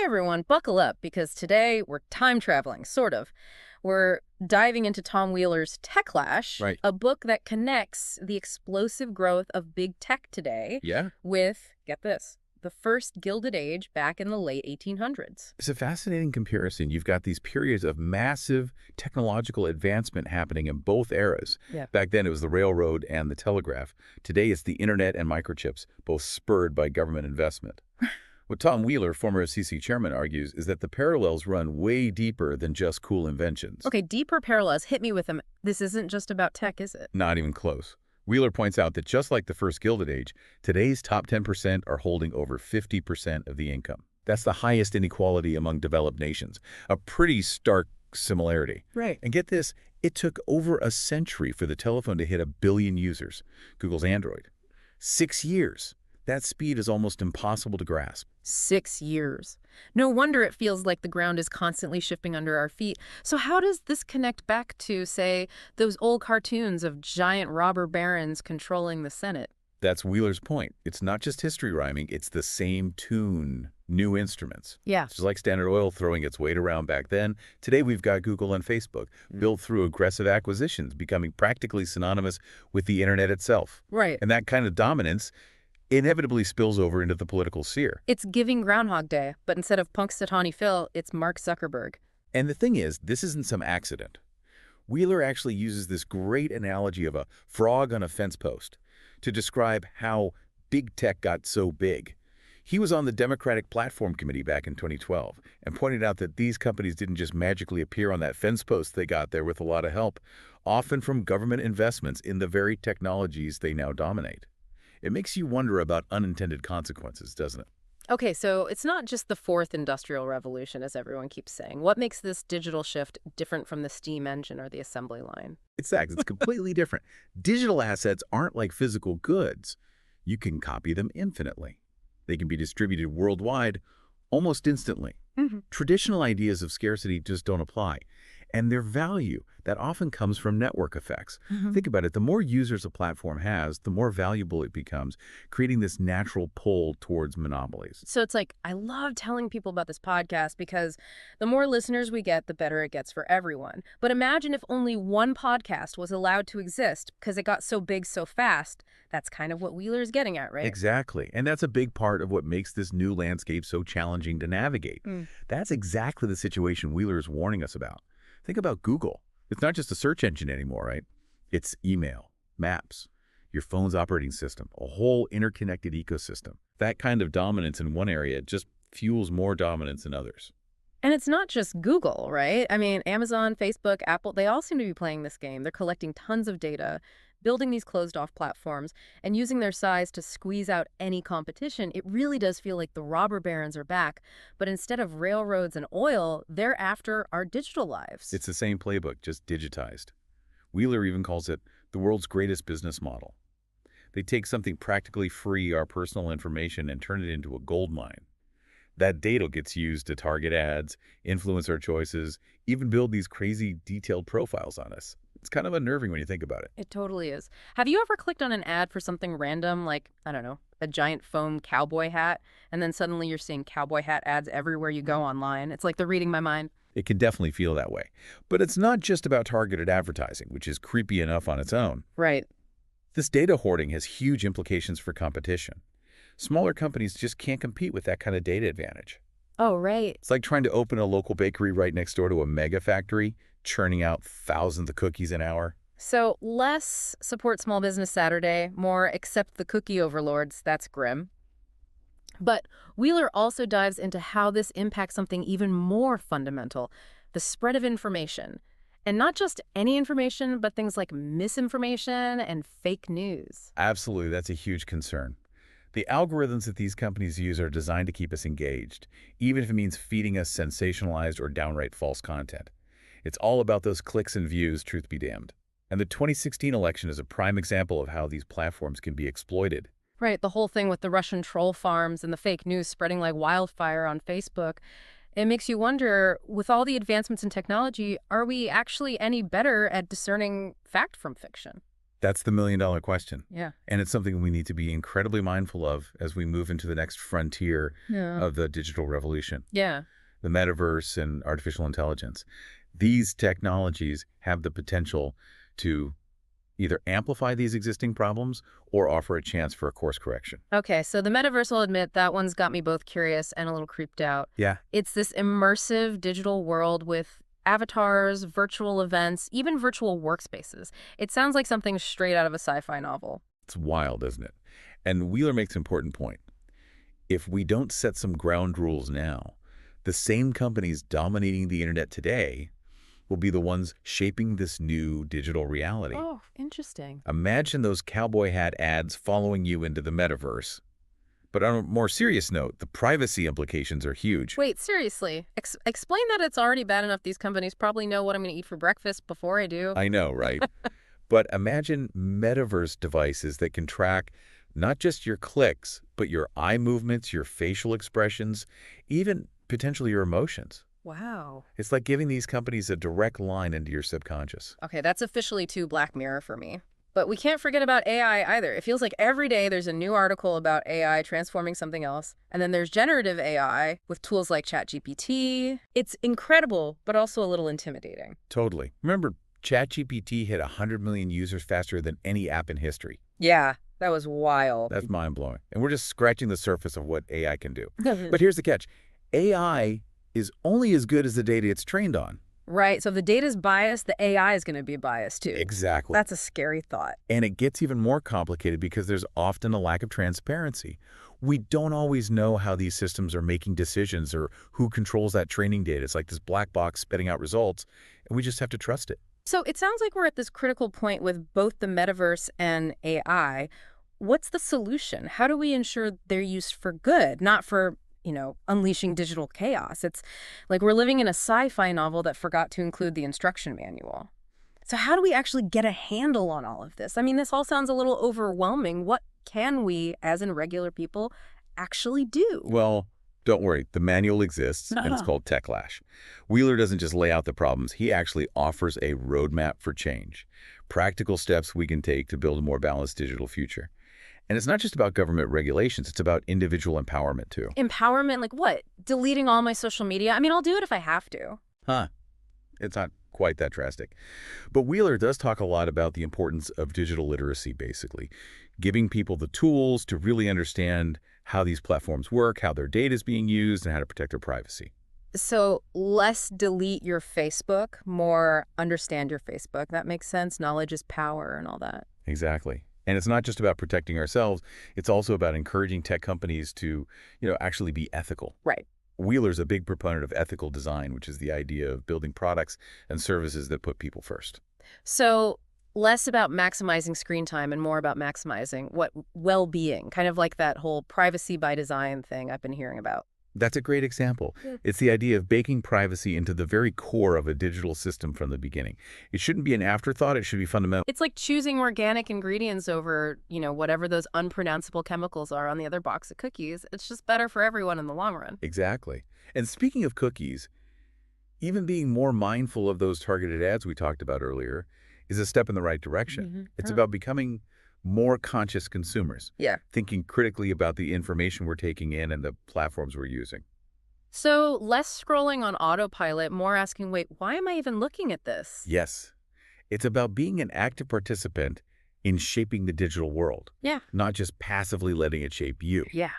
everyone, buckle up because today we're time traveling, sort of. We're diving into Tom Wheeler's Techlash, Right. a book that connects the explosive growth of big tech today Yeah. with, get this, the first Gilded Age back in the late 1800s. It's a fascinating comparison. You've got these periods of massive technological advancement happening in both eras. Yeah. Back then, it was the railroad and the telegraph. Today, it's the internet and microchips, both spurred by government investment. What Tom Wheeler, former FCC chairman, argues is that the parallels run way deeper than just cool inventions. Okay, deeper parallels. Hit me with them. This isn't just about tech, is it? Not even close. Wheeler points out that just like the first Gilded Age, today's top 10% are holding over 50% of the income. That's the highest inequality among developed nations, a pretty stark similarity. Right. And get this, it took over a century for the telephone to hit 1 billion users, Google's Android. 6 years. That speed is almost impossible to grasp. 6 years. No wonder it feels like the ground is constantly shifting under our feet. So how does this connect back to, say, those old cartoons of giant robber barons controlling the Senate? That's Wheeler's point. It's not just history rhyming, it's the same tune, new instruments. Yeah. Just like Standard Oil throwing its weight around back then, today we've got Google and Facebook, built through aggressive acquisitions, becoming practically synonymous with the internet itself. Right. And that kind of dominance inevitably spills over into the political sphere. It's giving Groundhog Day, but instead of Punxsutawney Phil, it's Mark Zuckerberg. And the thing is, this isn't some accident. Wheeler actually uses this great analogy of a frog on a fence post to describe how big tech got so big. He was on the Democratic Platform Committee back in 2012 and pointed out that these companies didn't just magically appear on that fence post. They got there with a lot of help, often from government investments in the very technologies they now dominate. It makes you wonder about unintended consequences, doesn't it? Okay, so it's not just the fourth industrial revolution, as everyone keeps saying. What makes this digital shift different from the steam engine or the assembly line? It's completely different. Digital assets aren't like physical goods. You can copy them infinitely. They can be distributed worldwide almost instantly. Traditional ideas of scarcity just don't apply. And their value, that often comes from network effects. Think about it. The more users a platform has, the more valuable it becomes, creating this natural pull towards monopolies. So it's like, I love telling people about this podcast because the more listeners we get, the better it gets for everyone. But imagine if only one podcast was allowed to exist because it got so big so fast. That's kind of what Wheeler's getting at, right? Exactly. And that's a big part of what makes this new landscape so challenging to navigate. That's exactly the situation Wheeler is warning us about. Think about Google. It's not just a search engine anymore, right? It's email, maps, your phone's operating system, a whole interconnected ecosystem. That kind of dominance in one area just fuels more dominance in others. And it's not just Google, right? I mean, Amazon, Facebook, Apple, they all seem to be playing this game. They're collecting tons of data, building these closed-off platforms, and using their size to squeeze out any competition. It really does feel like the robber barons are back, but instead of railroads and oil, they're after our digital lives. It's the same playbook, just digitized. Wheeler even calls it the world's greatest business model. They take something practically free, our personal information, and turn it into a gold mine. That data gets used to target ads, influence our choices, even build these crazy detailed profiles on us. It's kind of unnerving when you think about it. It totally is. Have you ever clicked on an ad for something random, like, I don't know, a giant foam cowboy hat, and then suddenly you're seeing cowboy hat ads everywhere you go online? It's like they're reading my mind. It can definitely feel that way. But it's not just about targeted advertising, which is creepy enough on its own. Right. This data hoarding has huge implications for competition. Smaller companies just can't compete with that kind of data advantage. Oh, right. It's like trying to open a local bakery right next door to a mega factory, churning out thousands of cookies an hour. So less support small business Saturday, more accept the cookie overlords. That's grim. But Wheeler also dives into how this impacts something even more fundamental, the spread of information. And not just any information, but things like misinformation and fake news. Absolutely, that's a huge concern. The algorithms that these companies use are designed to keep us engaged, even if it means feeding us sensationalized or downright false content. It's all about those clicks and views, truth be damned. And the 2016 election is a prime example of how these platforms can be exploited. Right, the whole thing with the Russian troll farms and the fake news spreading like wildfire on Facebook. It makes you wonder, with all the advancements in technology, are we actually any better at discerning fact from fiction? That's the million-dollar question. Yeah. And it's something we need to be incredibly mindful of as we move into the next frontier Yeah. of the digital revolution, Yeah. the metaverse and artificial intelligence. These technologies have the potential to either amplify these existing problems or offer a chance for a course correction. Okay, so the metaverse, I'll admit, that one's got me both curious and a little creeped out. Yeah, It's this immersive digital world with avatars, virtual events, even virtual workspaces. It sounds like something straight out of a sci-fi novel. it's wild, isn't it? And Wheeler makes an important point. If we don't set some ground rules now, the same companies dominating the internet today will be the ones shaping this new digital reality. Oh, interesting. Imagine those cowboy hat ads following you into the metaverse. But on a more serious note, the privacy implications are huge. Wait, seriously. Explain that it's already bad enough these companies probably know what I'm going to eat for breakfast before I do. I know, right? But imagine metaverse devices that can track not just your clicks, but your eye movements, your facial expressions, even potentially your emotions. Wow. It's like giving these companies a direct line into your subconscious. Okay, that's officially too Black Mirror for me. But we can't forget about AI either. It feels like every day there's a new article about AI transforming something else. And then there's generative AI with tools like ChatGPT. It's incredible, but also a little intimidating. Totally. Remember, ChatGPT hit 100 million users faster than any app in history. Yeah, that was wild. That's mind-blowing. And we're just scratching the surface of what AI can do. But here's the catch. AI is only as good as the data it's trained on. Right, so if the data's biased, the AI is going to be biased too. Exactly. That's a scary thought. And it gets even more complicated because there's often a lack of transparency. We don't always know how these systems are making decisions or who controls that training data. It's like this black box spitting out results, and we just have to trust it. So it sounds like we're at this critical point with both the metaverse and AI. What's the solution? How do we ensure they're used for good, not for, unleashing digital chaos? It's like we're living in a sci-fi novel that forgot to include the instruction manual. So how do we actually get a handle on all of this? I mean, this all sounds a little overwhelming. What can we, as in regular people, actually do? Well, don't worry. The manual exists, and it's called Techlash. Wheeler doesn't just lay out the problems. He actually offers a roadmap for change, practical steps we can take to build a more balanced digital future. And it's not just about government regulations. It's about individual empowerment, too. Empowerment, like what? Deleting all my social media? I mean, I'll do it if I have to. Huh. It's not quite that drastic. But Wheeler does talk a lot about the importance of digital literacy, basically, giving people the tools to really understand how these platforms work, how their data is being used, and how to protect their privacy. So less delete your Facebook, more understand your Facebook. That makes sense. Knowledge is power and all that. Exactly. And it's not just about protecting ourselves. It's also about encouraging tech companies to, actually be ethical. Right. Wheeler's a big proponent of ethical design, which is the idea of building products and services that put people first. So less about maximizing screen time and more about maximizing what well-being, kind of like that whole privacy by design thing I've been hearing about. That's a great example. Yeah. It's the idea of baking privacy into the very core of a digital system from the beginning. It shouldn't be an afterthought. It should be fundamental. It's like choosing organic ingredients over, whatever those unpronounceable chemicals are on the other box of cookies. It's just better for everyone in the long run. Exactly. And speaking of cookies, even being more mindful of those targeted ads we talked about earlier is a step in the right direction. It's about becoming more conscious consumers. Yeah. Thinking critically about the information we're taking in and the platforms we're using. So less scrolling on autopilot, more asking, wait, why am I even looking at this? Yes. It's about being an active participant in shaping the digital world. Yeah. Not just passively letting it shape you. Yeah.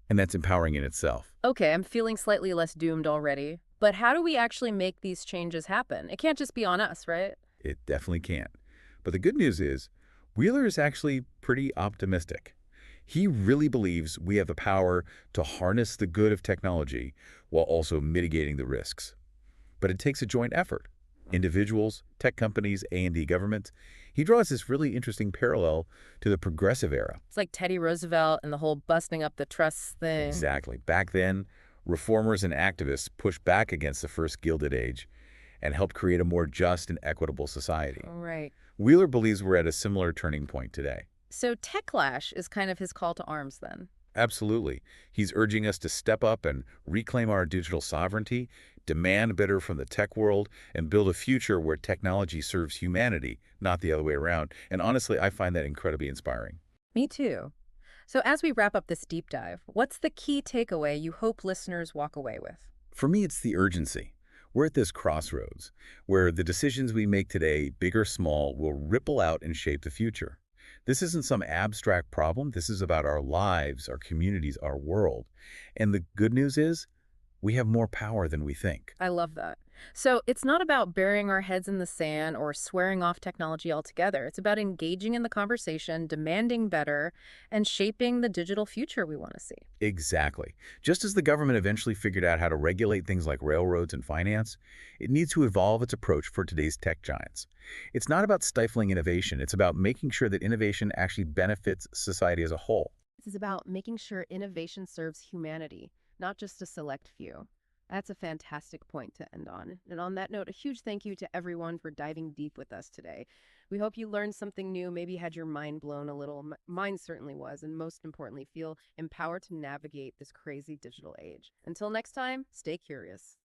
And that's empowering in itself. Okay, I'm feeling slightly less doomed already. But how do we actually make these changes happen? It can't just be on us, right? It definitely can't. But the good news is, Wheeler is actually pretty optimistic. He really believes we have the power to harness the good of technology while also mitigating the risks. But it takes a joint effort. Individuals, tech companies, A&D governments. He draws this really interesting parallel to the progressive era. It's like Teddy Roosevelt and the whole busting up the trusts thing. Exactly. Back then, reformers and activists pushed back against the first Gilded Age and helped create a more just and equitable society. Right. Wheeler believes we're at a similar turning point today. So Techlash is kind of his call to arms then. Absolutely. He's urging us to step up and reclaim our digital sovereignty, demand better from the tech world, and build a future where technology serves humanity, not the other way around. And honestly, I find that incredibly inspiring. Me too. So as we wrap up this deep dive, what's the key takeaway you hope listeners walk away with? For me, it's the urgency. We're at this crossroads where the decisions we make today, big or small, will ripple out and shape the future. This isn't some abstract problem. This is about our lives, our communities, our world. And the good news is we have more power than we think. I love that. So it's not about burying our heads in the sand or swearing off technology altogether. It's about engaging in the conversation, demanding better, and shaping the digital future we want to see. Exactly. Just as the government eventually figured out how to regulate things like railroads and finance, it needs to evolve its approach for today's tech giants. It's not about stifling innovation. It's about making sure that innovation actually benefits society as a whole. This is about making sure innovation serves humanity, not just a select few. That's a fantastic point to end on. And on that note, a huge thank you to everyone for diving deep with us today. We hope you learned something new, maybe had your mind blown a little. Mine certainly was, and most importantly, feel empowered to navigate this crazy digital age. Until next time, stay curious.